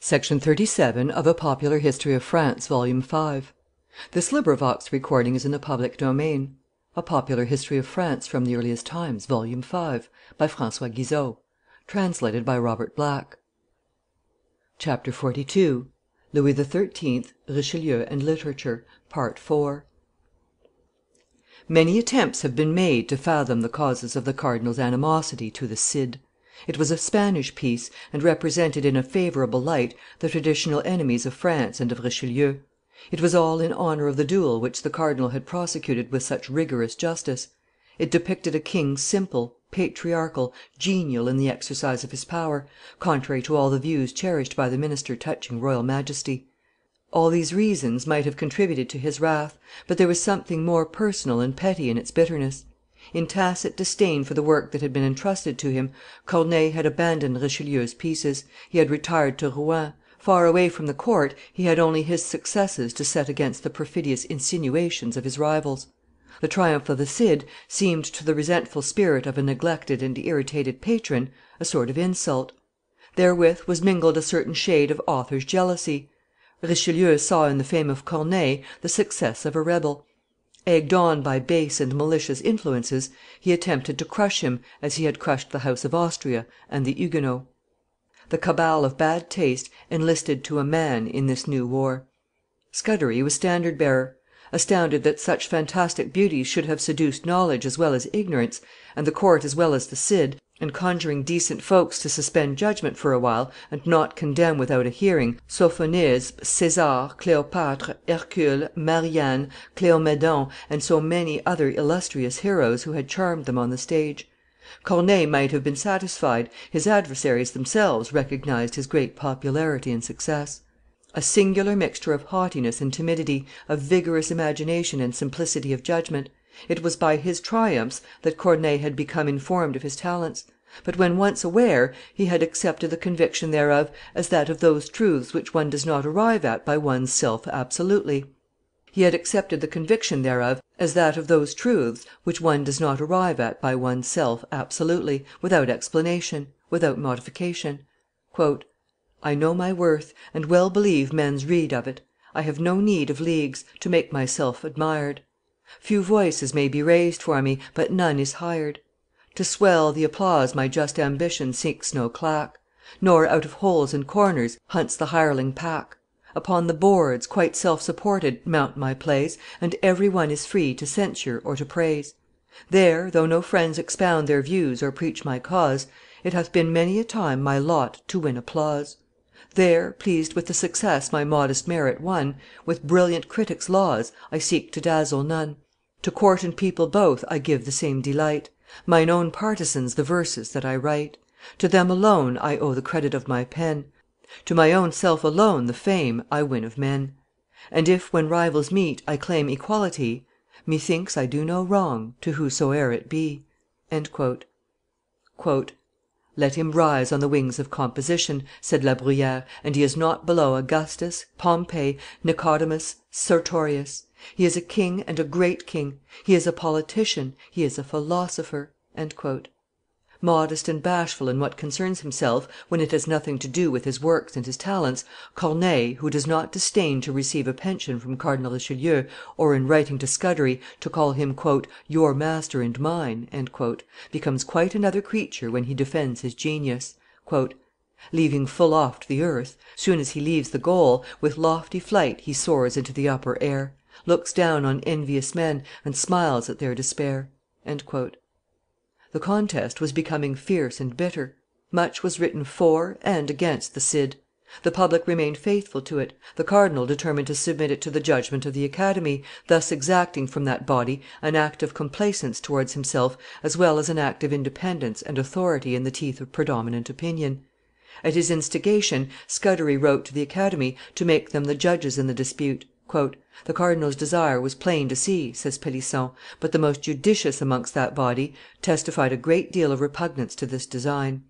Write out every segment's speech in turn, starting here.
Section 37 of A Popular History of France, Volume 5. This LibriVox is in the public domain. A Popular History of France from the Earliest Times, Volume 5, by François Guizot. Translated by Robert Black. Chapter 42. Louis XIII, Richelieu and Literature, Part 4. Many attempts have been made to fathom the causes of the cardinal's animosity to the Cid. It was a Spanish piece, and represented in a favorable light the traditional enemies of France and of Richelieu. It was all in honor of the duel which the cardinal had prosecuted with such rigorous justice. It depicted a king simple, patriarchal, genial in the exercise of his power, contrary to all the views cherished by the minister touching royal majesty. All these reasons might have contributed to his wrath, but there was something more personal and petty in its bitterness. In tacit disdain for the work that had been entrusted to him, Corneille had abandoned Richelieu's pieces, he had retired to Rouen; far away from the court, he had only his successes to set against the perfidious insinuations of his rivals. The triumph of the Cid seemed to the resentful spirit of a neglected and irritated patron a sort of insult. Therewith was mingled a certain shade of author's jealousy. Richelieu saw in the fame of Corneille the success of a rebel. Egged on by base and malicious influences, he attempted to crush him as he had crushed the House of Austria and the Huguenots. The cabal of bad taste enlisted to a man in this new war. Scudery was standard bearer. Astounded that such fantastic beauties should have seduced knowledge as well as ignorance, and the court as well as the Cid, and conjuring decent folks to suspend judgment for a while, and not condemn without a hearing, Sophonisbe, César, Cléopâtre, Hercule, Marianne, Cléomedon, and so many other illustrious heroes who had charmed them on the stage. Corneille might have been satisfied; his adversaries themselves recognized his great popularity and success. A singular mixture of haughtiness and timidity, of vigorous imagination and simplicity of judgment, it was by his triumphs that Corneille had become informed of his talents; but when once aware, he had accepted the conviction thereof as that of those truths which one does not arrive at by one's self absolutely. He had accepted the conviction thereof as that of those truths which one does not arrive at by one's self absolutely, without explanation, without modification. "I know my worth, and well believe men's rede of it. I have no need of leagues to make myself admired. Few voices may be raised for me, but none is hired. To swell the applause my just ambition seeks no clack, Nor out of holes and corners hunts the hireling pack. Upon the boards, quite self supported, mount my plays, And every one is free to censure or to praise. There, though no friends expound their views or preach my cause, It hath been many a time my lot to win applause. There, pleased with the success my modest merit won, With brilliant critics' laws I seek to dazzle none. To court and people both I give the same delight, Mine own partisans the verses that I write; To them alone I owe the credit of my pen, To my own self alone the fame I win of men. And if when rivals meet I claim equality, Methinks I do no wrong to whosoe'er it be." "Let him rise on the wings of composition," said La Bruyere, "and he is not below Augustus, Pompey, Nicodemus, Sertorius. He is a king and a great king; he is a politician; he is a philosopher." Modest and bashful in what concerns himself, when it has nothing to do with his works and his talents, Corneille, who does not disdain to receive a pension from Cardinal Richelieu, or, in writing to Scudery, to call him "your master and mine," becomes quite another creature when he defends his genius. "Leaving full oft the earth, soon as he leaves the goal, With lofty flight he soars into the upper air, Looks down on envious men, and smiles at their despair." The contest was becoming fierce and bitter. Much was written for and against the Cid. The public remained faithful to it; the cardinal determined to submit it to the judgment of the Academy, thus exacting from that body an act of complaisance towards himself as well as an act of independence and authority in the teeth of predominant opinion. At his instigation, Scudery wrote to the Academy to make them the judges in the dispute. "The cardinal's desire was plain to see," says Pelisson, "but the most judicious amongst that body testified a great deal of repugnance to this design.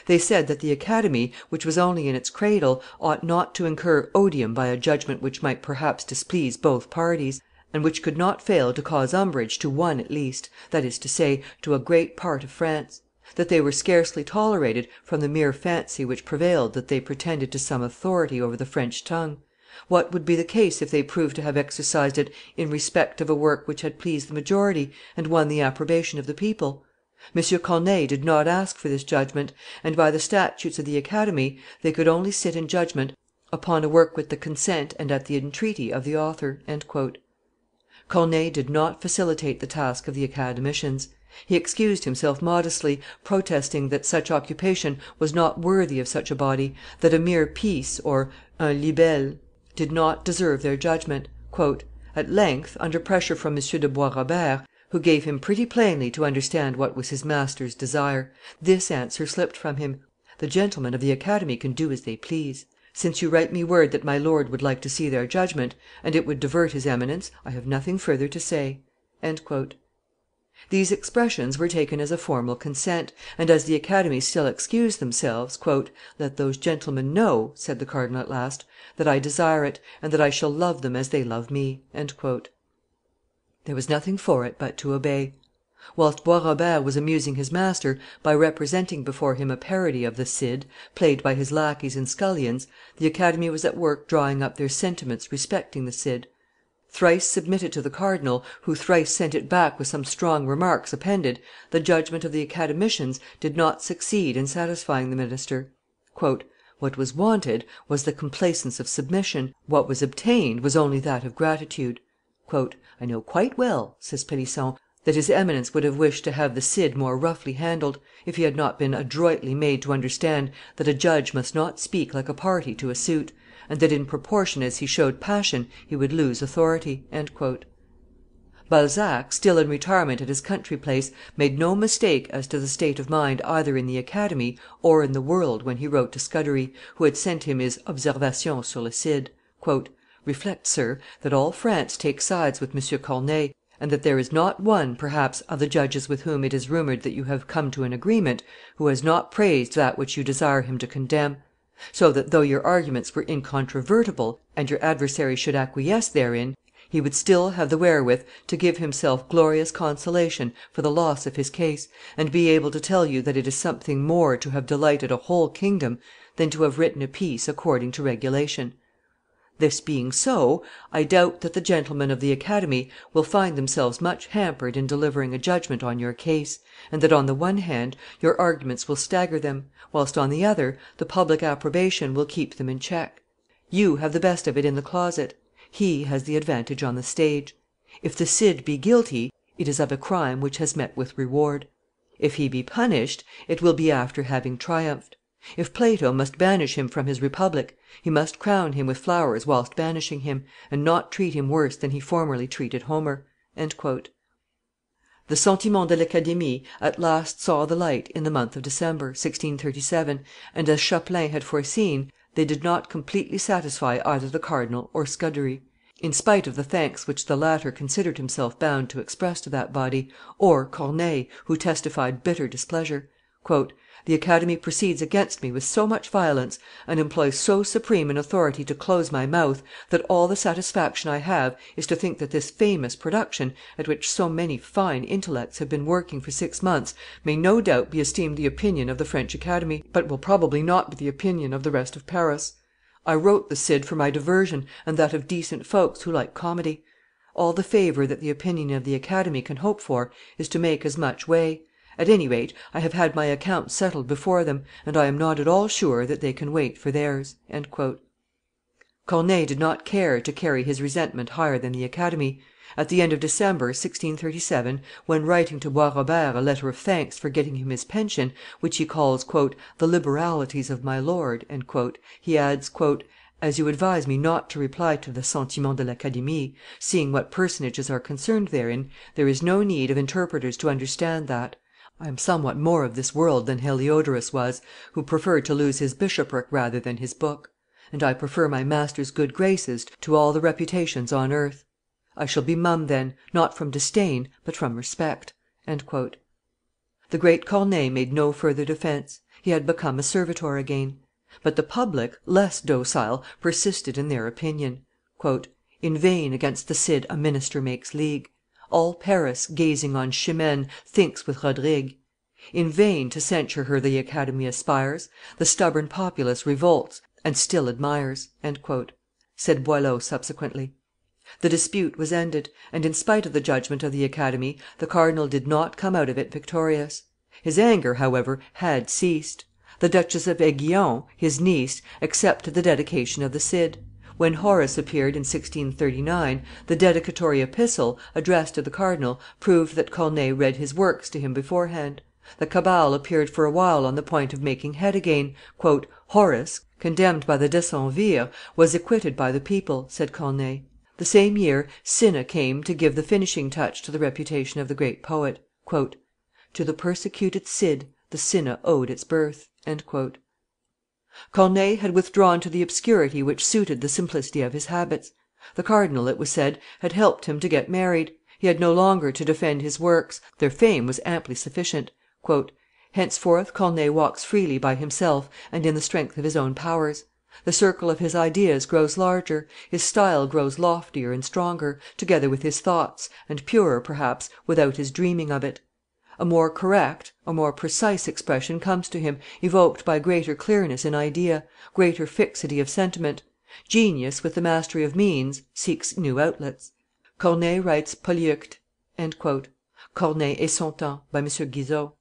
They said that the Academy, which was only in its cradle, ought not to incur odium by a judgment which might perhaps displease both parties, and which could not fail to cause umbrage to one at least, that is to say, to a great part of France. that they were scarcely tolerated from the mere fancy which prevailed that they pretended to some authority over the French tongue? What would be the case if they proved to have exercised it in respect of a work which had pleased the majority and won the approbation of the people? M. Corneille did not ask for this judgment, and, by the statutes of the Academy, they could only sit in judgment upon a work with the consent and at the entreaty of the author." Corneille did not facilitate the task of the Academicians. He excused himself modestly, protesting that such occupation was not worthy of such a body, that a mere piece (un libelle) did not deserve their judgment. "At length, under pressure from M. de Bois Robert, who gave him pretty plainly to understand what was his master's desire, this answer slipped from him: 'The gentlemen of the Academy can do as they please. Since you write me word that my lord would like to see their judgment, and it would divert his Eminence, I have nothing further to say.'" These expressions were taken as a formal consent, and as the Academy still excused themselves, "Let those gentlemen know," said the cardinal at last, "that I desire it, and that I shall love them as they love me." There was nothing for it but to obey. Whilst Bois Robert was amusing his master by representing before him a parody of the Cid, played by his lackeys and scullions, the Academy was at work drawing up their sentiments respecting the Cid. Thrice submitted to the cardinal, who thrice sent it back with some strong remarks appended, the judgment of the Academicians did not succeed in satisfying the minister. "What was wanted was the complaisance of submission; what was obtained was only that of gratitude." "I know quite well," says Pellisson, "that his Eminence would have wished to have the Cid more roughly handled, if he had not been adroitly made to understand that a judge must not speak like a party to a suit, and that in proportion as he showed passion he would lose authority." Balzac, still in retirement at his country place, made no mistake as to the state of mind either in the Academy or in the world when he wrote to Scudery, who had sent him his Observations sur le Cid: "Reflect, sir, that all France takes sides with M. Corneille, and that there is not one, perhaps, of the judges with whom it is rumored that you have come to an agreement, who has not praised that which you desire him to condemn; so that, though your arguments were incontrovertible, and your adversary should acquiesce therein, he would still have the wherewith to give himself glorious consolation for the loss of his case, and be able to tell you that it is something more to have delighted a whole kingdom than to have written a piece according to regulation. This being so, I doubt that the gentlemen of the Academy will find themselves much hampered in delivering a judgment on your case, and that, on the one hand, your arguments will stagger them, whilst, on the other, the public approbation will keep them in check. You have the best of it in the closet; he has the advantage on the stage. If the Cid be guilty, it is of a crime which has met with reward. If he be punished, it will be after having triumphed. If Plato must banish him from his Republic, he must crown him with flowers whilst banishing him, and not treat him worse than he formerly treated Homer." The Sentiments de l'Académie at last saw the light in the month of December, 1637, and, as Chapelain had foreseen, they did not completely satisfy either the cardinal or Scudery, in spite of the thanks which the latter considered himself bound to express to that body, or Corneille, who testified bitter displeasure. "The Academy proceeds against me with so much violence, and employs so supreme an authority to close my mouth, that all the satisfaction I have is to think that this famous production, at which so many fine intellects have been working for 6 months, may no doubt be esteemed the opinion of the French Academy, but will probably not be the opinion of the rest of Paris. I wrote the Cid for my diversion and that of decent folks who like comedy. All the favor that the opinion of the Academy can hope for is to make as much way. At any rate, I have had my account settled before them, and I am not at all sure that they can wait for theirs." Corneille did not care to carry his resentment higher than the Academy. At the end of December, 1637, when writing to Bois Robert a letter of thanks for getting him his pension, which he calls "the liberalities of my lord," he adds, "As you advise me not to reply to the Sentiments de l'Académie, seeing what personages are concerned therein, there is no need of interpreters to understand that. I am somewhat more of this world than Heliodorus was, who preferred to lose his bishopric rather than his book; and I prefer my master's good graces to all the reputations on earth. I shall be mum then, not from disdain, but from respect." The great Corneille made no further defence; he had become a servitor again. But the public, less docile, persisted in their opinion. "In vain against the Cid a minister makes league; All Paris, gazing on Chimene, thinks with Rodrigue. In vain to censure her the Academy aspires, The stubborn populace revolts, and still admires," said Boileau subsequently. The dispute was ended, and, in spite of the judgment of the Academy, the cardinal did not come out of it victorious. His anger, however, had ceased. The Duchess of Aiguillon, his niece, accepted the dedication of the Cid. When Horace appeared in 1639, the dedicatory epistle, addressed to the cardinal, proved that Corneille read his works to him beforehand. The cabal appeared for a while on the point of making head again. "Horace, condemned by the decemvirs, was acquitted by the people," said Corneille. The same year Cinna came to give the finishing touch to the reputation of the great poet. "To the persecuted Cid the Cinna owed its birth." Corneille had withdrawn to the obscurity which suited the simplicity of his habits. The cardinal, it was said, had helped him to get married; he had no longer to defend his works; their fame was amply sufficient. "Henceforth Corneille walks freely by himself and in the strength of his own powers. The circle of his ideas grows larger, his style grows loftier and stronger, together with his thoughts, and purer, perhaps, without his dreaming of it. A more correct, a more precise expression comes to him, evoked by greater clearness in idea, greater fixity of sentiment. Genius, with the mastery of means, seeks new outlets." Corneille writes Polyeucte. Corneille et son temps, by M. Guizot.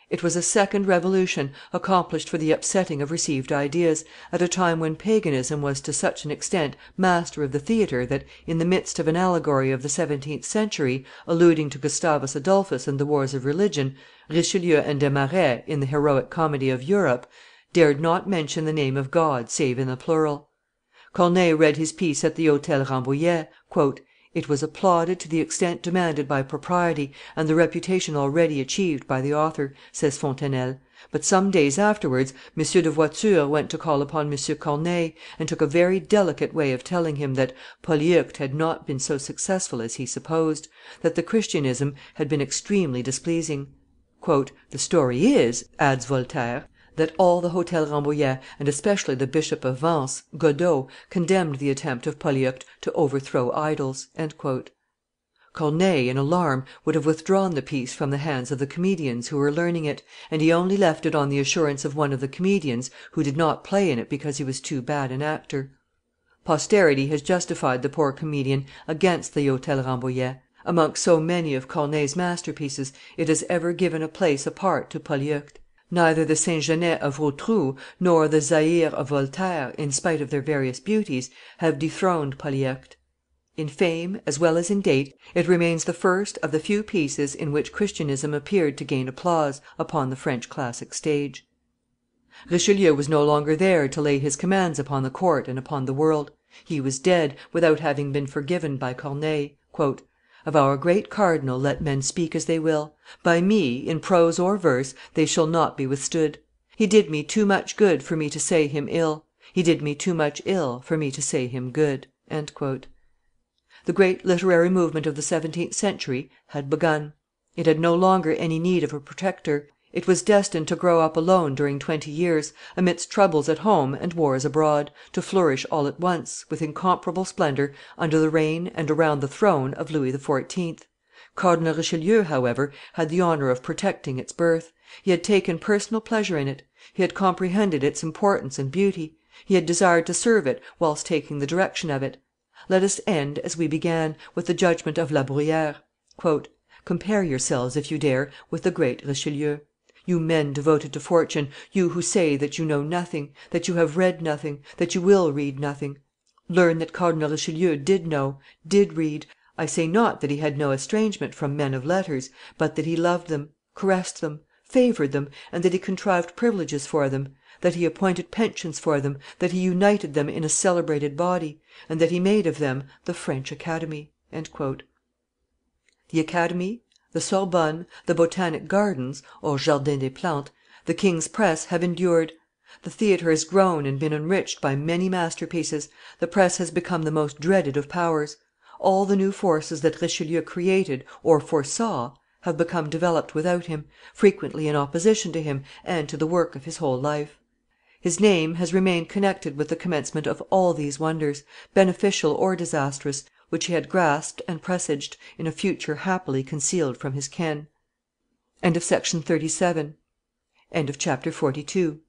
It was a second revolution, accomplished for the upsetting of received ideas, at a time when paganism was to such an extent master of the theatre that, in the midst of an allegory of the 17th century, alluding to Gustavus Adolphus and the wars of religion, Richelieu and Desmarets, in the heroic comedy of Europe, dared not mention the name of God save in the plural. Corneille read his piece at the Hotel Rambouillet. "It was applauded to the extent demanded by propriety and the reputation already achieved by the author," says Fontenelle; "but some days afterwards M. de Voiture went to call upon M. Corneille, and took a very delicate way of telling him that Polyeucte had not been so successful as he supposed, that the Christianism had been extremely displeasing. The story is," adds Voltaire, "that all the Hotel Rambouillet, and especially the Bishop of Vence, Godeau, condemned the attempt of Polyeucte to overthrow idols." Corneille, in alarm, would have withdrawn the piece from the hands of the comedians who were learning it, and he only left it on the assurance of one of the comedians, who did not play in it because he was too bad an actor. Posterity has justified the poor comedian against the Hotel Rambouillet; amongst so many of Corneille's masterpieces it has ever given a place apart to Polyeucte. Neither the Saint Genet of Rotrou nor the Zaire of Voltaire, in spite of their various beauties, have dethroned Polyeucte. In fame, as well as in date, it remains the first of the few pieces in which Christianism appeared to gain applause upon the French classic stage. Richelieu was no longer there to lay his commands upon the court and upon the world; he was dead, without having been forgiven by Corneille. "Of our great cardinal let men speak as they will; by me, in prose or verse, they shall not be withstood. He did me too much good for me to say him ill; he did me too much ill for me to say him good." The great literary movement of the 17th century had begun. It had no longer any need of a protector. It was destined to grow up alone during 20 years, amidst troubles at home and wars abroad, to flourish all at once, with incomparable splendor, under the reign and around the throne of Louis XIV. Cardinal Richelieu, however, had the honor of protecting its birth; he had taken personal pleasure in it; he had comprehended its importance and beauty; he had desired to serve it whilst taking the direction of it. Let us end, as we began, with the judgment of La Bruyere: "Compare yourselves, if you dare, with the great Richelieu. You men devoted to fortune, you who say that you know nothing, that you have read nothing, that you will read nothing, learn that Cardinal Richelieu did know, did read. I say not that he had no estrangement from men of letters, but that he loved them, caressed them, favored them, and that he contrived privileges for them, that he appointed pensions for them, that he united them in a celebrated body, and that he made of them the French Academy." The Academy, the Sorbonne, the Botanic Gardens (Jardin des Plantes), the king's press have endured; the theatre has grown and been enriched by many masterpieces; the press has become the most dreaded of powers; all the new forces that Richelieu created or foresaw have become developed without him, frequently in opposition to him and to the work of his whole life. His name has remained connected with the commencement of all these wonders, beneficial or disastrous, which he had grasped and presaged, in a future happily concealed from his ken. End of Project Gutenberg's End of Project Gutenberg